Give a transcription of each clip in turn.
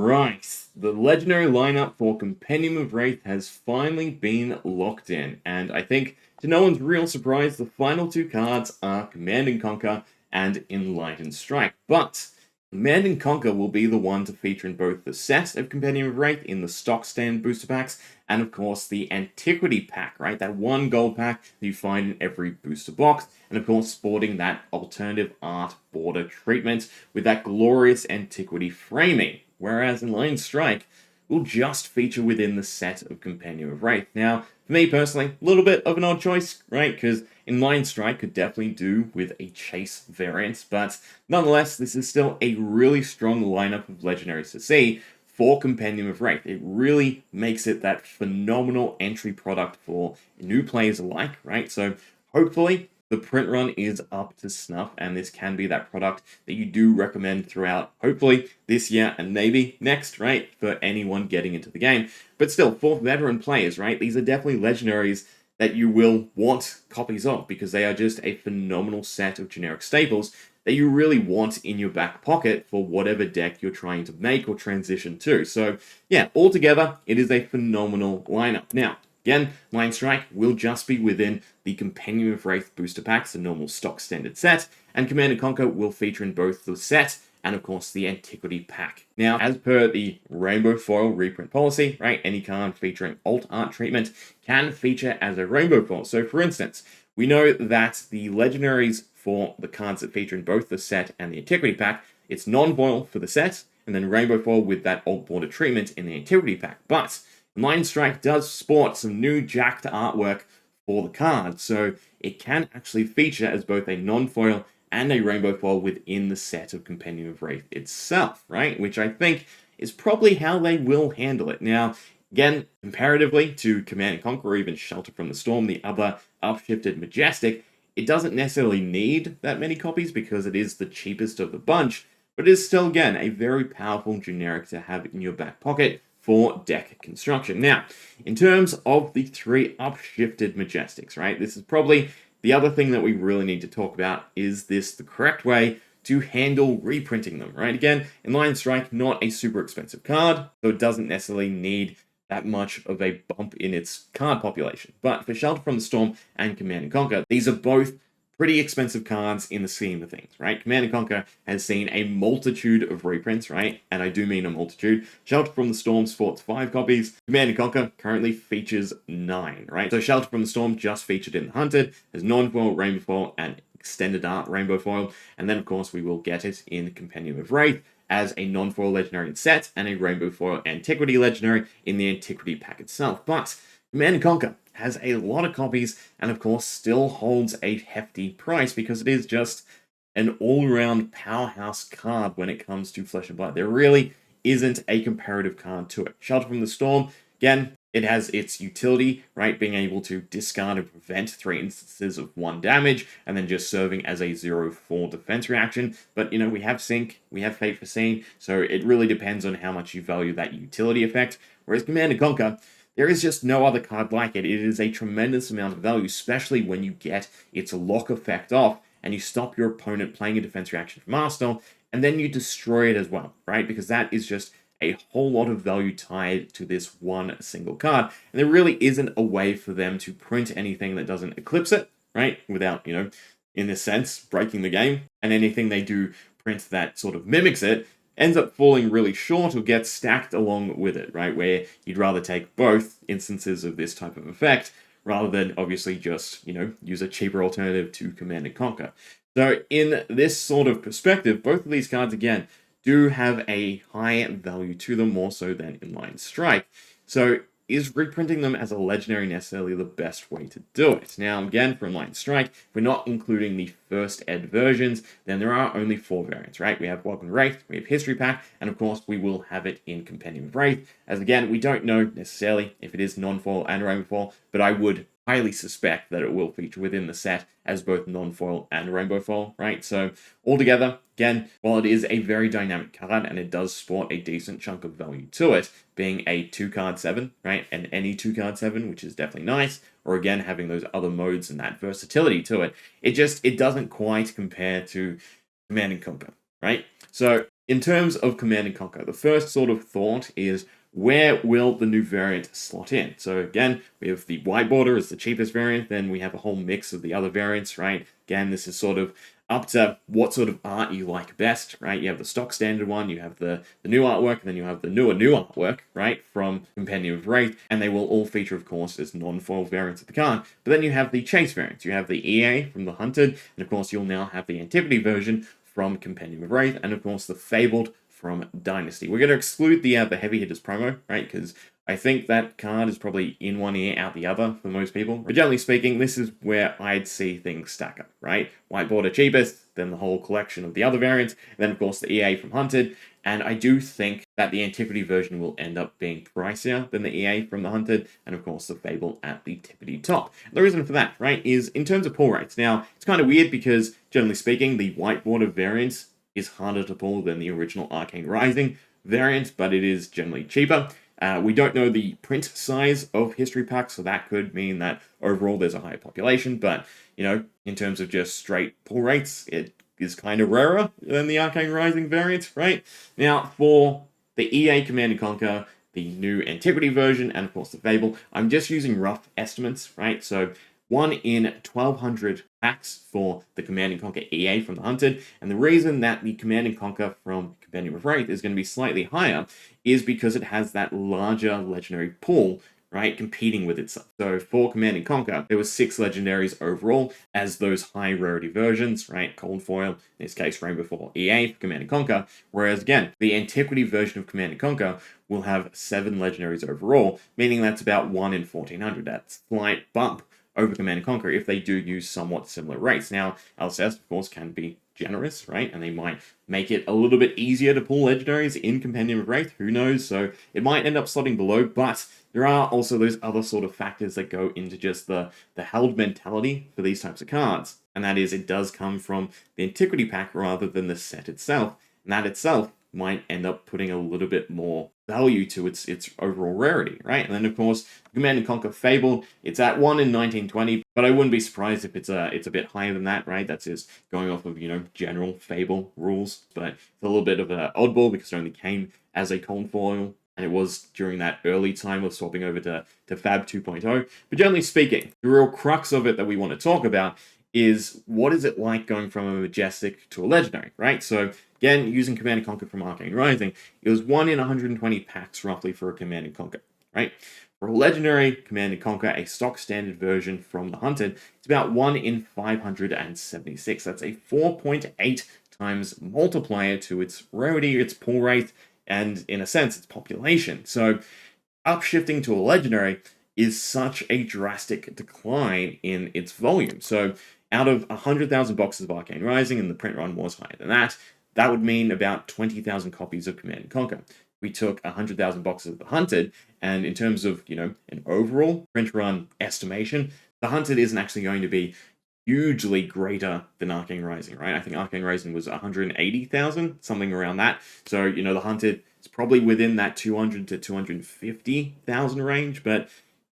Right, the legendary lineup for Compendium of Wraith has finally been locked in, and I think to no one's real surprise, the final two cards are Command and Conquer and Enlightened Strike. But Command and Conquer will be the one to feature in both the set of Compendium of Wraith in the stock stand booster packs, and of course the Antiquity pack, right? That one gold pack that you find in every booster box, and of course sporting that alternative art border treatment with that glorious Antiquity framing. Whereas Enlightened Strike will just feature within the set of Compendium of Wraith. Now, for me personally, a little bit of an odd choice, right? Because Enlightened Strike could definitely do with a chase variant, but nonetheless, this is still a really strong lineup of legendaries to see for Compendium of Wraith. It really makes it that phenomenal entry product for new players alike, right? So hopefully the print run is up to snuff, and this can be that product that you do recommend throughout, hopefully, this year and maybe next, right, for anyone getting into the game. But still, for veteran players, right, these are definitely legendaries that you will want copies of, because they are just a phenomenal set of generic staples that you really want in your back pocket for whatever deck you're trying to make or transition to. So, yeah, altogether, it is a phenomenal lineup. Now, again, Enlightened Strike will just be within the Compendium of Wraith booster packs, the normal stock standard set, and Command & Conquer will feature in both the set and, of course, the Antiquity pack. Now, as per the Rainbow Foil reprint policy, right, any card featuring alt art treatment can feature as a Rainbow Foil. So, for instance, we know that the legendaries for the cards that feature in both the set and the Antiquity pack, it's non-foil for the set, and then Rainbow Foil with that alt border treatment in the Antiquity pack. But Enlightened Strike does sport some new jacked artwork for the card, so it can actually feature as both a non-foil and a rainbow foil within the set of Compendium of Wraith itself, right? Which I think is probably how they will handle it. Now, again, comparatively to Command & Conquer or even Shelter from the Storm, the other upshifted Majestic, it doesn't necessarily need that many copies because it is the cheapest of the bunch, but it is still, again, a very powerful generic to have in your back pocket for deck construction. Now, in terms of the three upshifted Majestics, right, this is probably the other thing that we really need to talk about. Is this the correct way to handle reprinting them, right? Again, Enlightened Strike, not a super expensive card, so it doesn't necessarily need that much of a bump in its card population. But for Shelter from the Storm and Command & Conquer, these are both pretty expensive cards in the scheme of things, right? Command & Conquer has seen a multitude of reprints, right? And I do mean a multitude. Shelter from the Storm sports 5 copies. Command & Conquer currently features 9, right? So Shelter from the Storm just featured in the Hunted, as non-foil, rainbow foil, and extended art rainbow foil. And then, of course, we will get it in Compendium of Wraith as a non-foil legendary set and a rainbow foil Antiquity legendary in the Antiquity pack itself. But Command & Conquer has a lot of copies, and of course still holds a hefty price because it is just an all-around powerhouse card when it comes to Flesh and Blood. There really isn't a comparative card to it. Shelter from the Storm, again, it has its utility, right? Being able to discard and prevent 3 instances of 1 damage, and then just serving as a 0-4 defense reaction. But, you know, we have Sync, we have Fate Foreseen, so it really depends on how much you value that utility effect. Whereas Command & Conquer, there is just no other card like it. It is a tremendous amount of value, especially when you get its lock effect off and you stop your opponent playing a defense reaction from Arsenal, and then you destroy it as well, right? Because that is just a whole lot of value tied to this one single card. And there really isn't a way for them to print anything that doesn't eclipse it, right? Without, you know, in a sense, breaking the game. And anything they do print that sort of mimics it ends up falling really short or gets stacked along with it, right? Where you'd rather take both instances of this type of effect rather than obviously just, you know, use a cheaper alternative to Command & Conquer. So in this sort of perspective, both of these cards, again, do have a high value to them, more so than Enlightened Strike. So is reprinting them as a legendary necessarily the best way to do it? Now, again, for Enlightened Strike, if we're not including the first ed versions, then there are only 4 variants, right? We have Welcome Wraith, we have History Pack, and of course, we will have it in Compendium of Wraith. As again, we don't know necessarily if it is non-foil and rainbow foil, but I would highly suspect that it will feature within the set as both non-foil and rainbow foil, right? So altogether, again, while it is a very dynamic card and it does sport a decent chunk of value to it, being a 2-card 7, right? And any 2-card 7, which is definitely nice, or again, having those other modes and that versatility to it, it doesn't quite compare to Command & Conquer, right? So in terms of Command & Conquer, the first sort of thought is, where will the new variant slot in? So again, we have the white border as the cheapest variant, then we have a whole mix of the other variants, right? Again, this is sort of up to what sort of art you like best, right? You have the stock standard one, you have the new artwork, and then you have the new artwork, right, from Compendium of Wraith, and they will all feature, of course, as non-foil variants of the card. But then you have the chase variants. You have the EA from the Hunted, and of course you'll now have the Antiquity version from Compendium of Wraith, and of course the Fabled from Dynasty. We're going to exclude the Heavy Hitters promo, right, because I think that card is probably in one ear, out the other for most people. But generally speaking, this is where I'd see things stack up, right? White border cheapest, then the whole collection of the other variants, and then of course the EA from Hunted. And I do think that the Antiquity version will end up being pricier than the EA from the Hunted, and of course the Fable at the tippity top. And the reason for that, right, is in terms of pull rates. Now, it's kind of weird because, generally speaking, the white border variant is harder to pull than the original Arcane Rising variant, but it is generally cheaper. We don't know the print size of history packs, so that could mean that overall there's a higher population, but, you know, in terms of just straight pull rates, it is kind of rarer than the Arcane Rising variant, right? Now, for the EA Command & Conquer, the new Antiquity version, and of course the Fable, I'm just using rough estimates, right? So 1 in 1,200 packs for the Command & Conquer EA from the Hunted, and the reason that the Command & Conquer from Compendium of Wraith is going to be slightly higher is because it has that larger legendary pool, right, competing with itself. So for Command & Conquer, there were 6 legendaries overall as those high rarity versions, right, Cold Foil, in this case Rainbow Foil EA for Command & Conquer, whereas again, the Antiquity version of Command & Conquer will have 7 legendaries overall, meaning that's about 1 in 1,400, that slight bump over Command & Conquer if they do use somewhat similar rates. Now, LCS, of course, can be generous, right? And they might make it a little bit easier to pull legendaries in Compendium of Wraith, who knows? So it might end up slotting below, but there are also those other sort of factors that go into just the held mentality for these types of cards. And that is, it does come from the Antiquity pack rather than the set itself. And that itself might end up putting a little bit more value to its overall rarity, right? And then of course, Command & Conquer Fable, it's at 1 in 1920, but I wouldn't be surprised if it's a bit higher than that, right? That's just going off of, you know, general Fable rules, but it's a little bit of an oddball because it only came as a cold foil, and it was during that early time of swapping over to Fab 2.0. But generally speaking, the real crux of it that we want to talk about is what is it like going from a Majestic to a Legendary, right? So again, using Command & Conquer from Arcane Rising, it was 1 in 120 packs roughly for a Command & Conquer, right? For a Legendary Command & Conquer, a stock standard version from the Hunted, it's about 1 in 576. That's a 4.8 times multiplier to its rarity, its pull rate, and in a sense, its population. So upshifting to a Legendary is such a drastic decline in its volume. So out of 100,000 boxes of Arcane Rising, and the print run was higher than that, that would mean about 20,000 copies of Command & Conquer. We took 100,000 boxes of the Hunted, and in terms of, you know, an overall print run estimation, the Hunted isn't actually going to be hugely greater than Arcane Rising, right? I think Arcane Rising was 180,000, something around that. So, you know, the Hunted is probably within that 200 to 250,000 range, but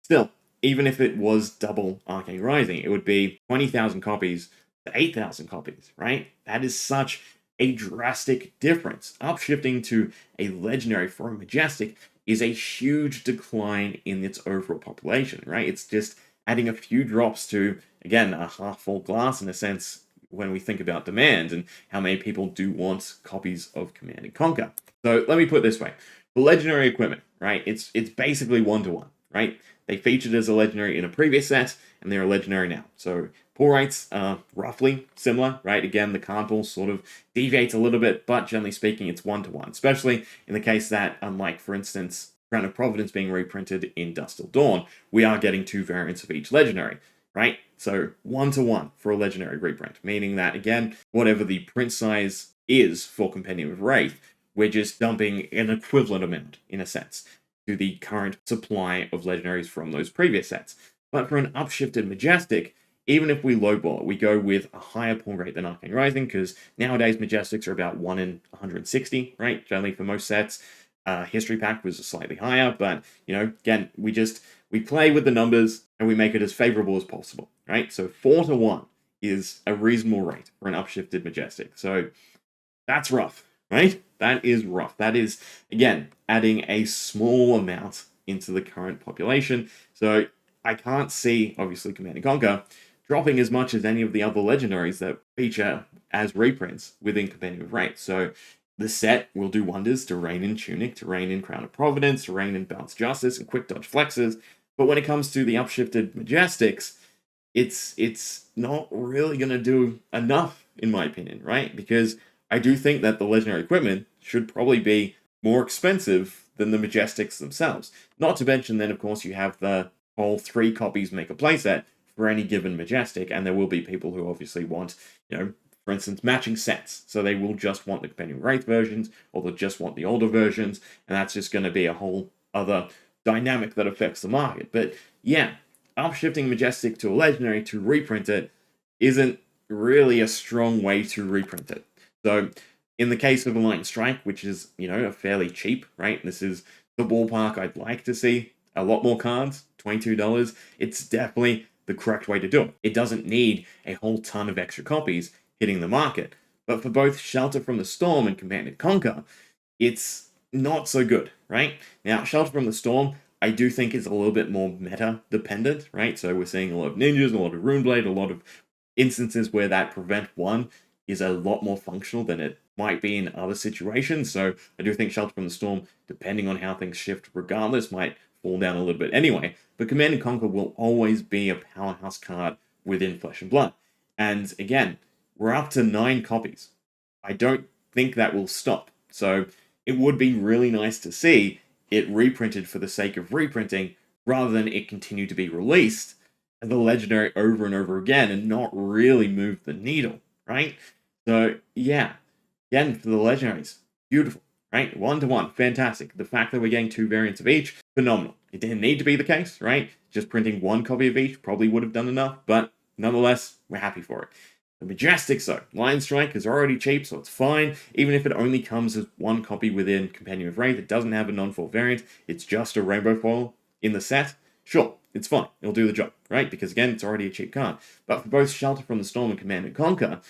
still, even if it was double Arcane Rising, it would be 20,000 copies to 8,000 copies, right? That is such a drastic difference. Upshifting to a Legendary for a Majestic is a huge decline in its overall population, right? It's just adding a few drops to, again, a half-full glass in a sense when we think about demand and how many people do want copies of Command & Conquer. So let me put it this way. For Legendary equipment, right, it's basically 1-to-1, right? They featured as a Legendary in a previous set, and they're a Legendary now. So pull rates are roughly similar, right? Again, the card pool sort of deviates a little bit, but generally speaking, it's 1-to-1, especially in the case that, unlike, for instance, Crown of Providence being reprinted in Dusk Till Dawn, we are getting 2 variants of each Legendary, right? So 1-to-1 for a Legendary reprint, meaning that, again, whatever the print size is for Compendium of Wraith, we're just dumping an equivalent amount, in a sense, to the current supply of Legendaries from those previous sets. But for an upshifted Majestic, even if we lowball it, we go with a higher pull rate than Arcane Rising, because nowadays Majestics are about 1 in 160, right? Generally for most sets. History pack was slightly higher, but, you know, again, we play with the numbers and we make it as favorable as possible, right? So 4-to-1 is a reasonable rate for an upshifted Majestic. So that's rough, right? That is rough. That is, again, adding a small amount into the current population. So I can't see, obviously, Command & Conquer dropping as much as any of the other legendaries that feature as reprints within Compendium of Wraith. So the set will do wonders to rein in Tunic, to rein in Crown of Providence, to rein in Bounce Justice and Quick Dodge Flexes. But when it comes to the upshifted Majestics, it's not really going to do enough, in my opinion, right? Because I do think that the legendary equipment should probably be more expensive than the Majestics themselves. Not to mention, then, of course, you have the whole 3 copies make a playset for any given Majestic, and there will be people who obviously want, for instance, matching sets. So they will just want the Compendium of Wraith versions, or they'll just want the older versions, and that's just going to be a whole other dynamic that affects the market. But yeah, upshifting Majestic to a legendary to reprint it isn't really a strong way to reprint it. So in the case of Alliance Strike, which is, a fairly cheap, right? This is the ballpark I'd like to see. A lot more cards, $22. It's definitely the correct way to do it. It doesn't need a whole ton of extra copies hitting the market. But for both Shelter from the Storm and Command & Conquer, it's not so good, right? Now, Shelter from the Storm, I do think is a little bit more meta dependent, right? So we're seeing a lot of ninjas, a lot of Runeblade, a lot of instances where that prevent 1 is a lot more functional than it might be in other situations. So I do think Shelter from the Storm, depending on how things shift regardless, might fall down a little bit anyway. But Command & Conquer will always be a powerhouse card within Flesh and Blood. And again, we're up to 9 copies. I don't think that will stop. So it would be really nice to see it reprinted for the sake of reprinting, rather than it continue to be released as a legendary over and over again and not really move the needle, right? So yeah, again, for the legendaries, beautiful, right? 1-to-1, fantastic. The fact that we're getting 2 variants of each, phenomenal. It didn't need to be the case, right? Just printing 1 copy of each probably would have done enough, but nonetheless, we're happy for it. The Majestics, though, Lion Strike is already cheap, so it's fine. Even if it only comes as 1 copy within Compendium of Wraith, it doesn't have a non-foil variant, it's just a rainbow foil in the set. Sure, it's fine. It'll do the job, right? Because again, it's already a cheap card. But for both Shelter from the Storm and Command & Conquer,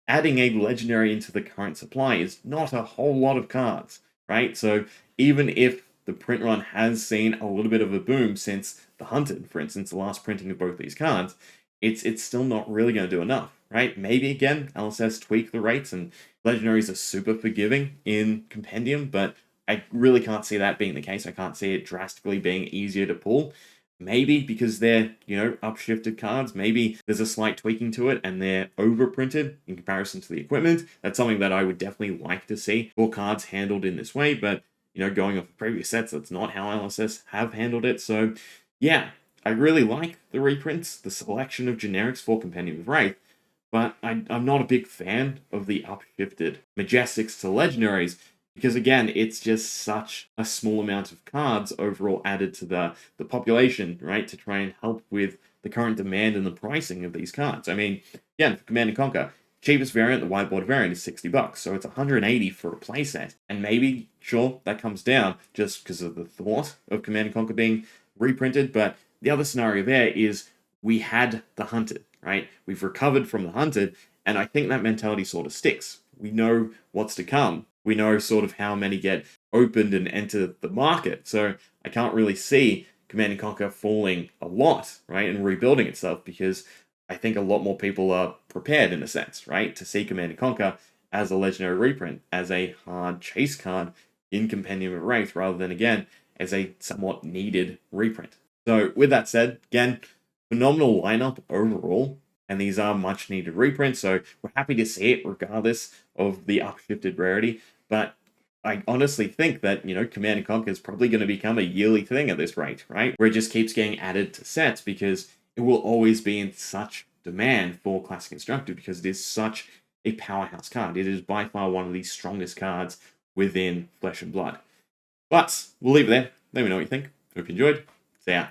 adding a legendary into the current supply is not a whole lot of cards, right? So even if the print run has seen a little bit of a boom since the Hunted, for instance, the last printing of both these cards, it's still not really going to do enough, right? Maybe, again, LSS tweak the rates and legendaries are super forgiving in Compendium, but I really can't see that being the case. I can't see it drastically being easier to pull. Maybe because they're, upshifted cards. Maybe there's a slight tweaking to it and they're overprinted in comparison to the equipment. That's something that I would definitely like to see for cards handled in this way. But, going off the previous sets, that's not how LSS have handled it. So, yeah, I really like the reprints, the selection of generics for Compendium of Wraith. But I'm not a big fan of the upshifted Majestics to legendaries, because again, it's just such a small amount of cards overall added to the population, right, to try and help with the current demand and the pricing of these cards. I mean, again, for Command & Conquer, cheapest variant, the whiteboard variant, is $60, so it's $180 for a playset. And maybe, sure, that comes down just because of the thought of Command & Conquer being reprinted, but the other scenario there is we had the Hunted, right? We've recovered from the Hunted, and I think that mentality sort of sticks. We know what's to come. We know sort of how many get opened and enter the market. So I can't really see Command & Conquer falling a lot, right, and rebuilding itself, because I think a lot more people are prepared, in a sense, right, to see Command & Conquer as a legendary reprint, as a hard chase card in Compendium of Wraith, rather than, again, as a somewhat needed reprint. So with that said, again, phenomenal lineup overall, and these are much needed reprints, so we're happy to see it regardless of the upshifted rarity. But I honestly think that, Command & Conquer is probably going to become a yearly thing at this rate, right? Where it just keeps getting added to sets, because it will always be in such demand for Classic Constructed, because it is such a powerhouse card. It is by far one of the strongest cards within Flesh and Blood. But we'll leave it there. Let me know what you think. Hope you enjoyed. See ya.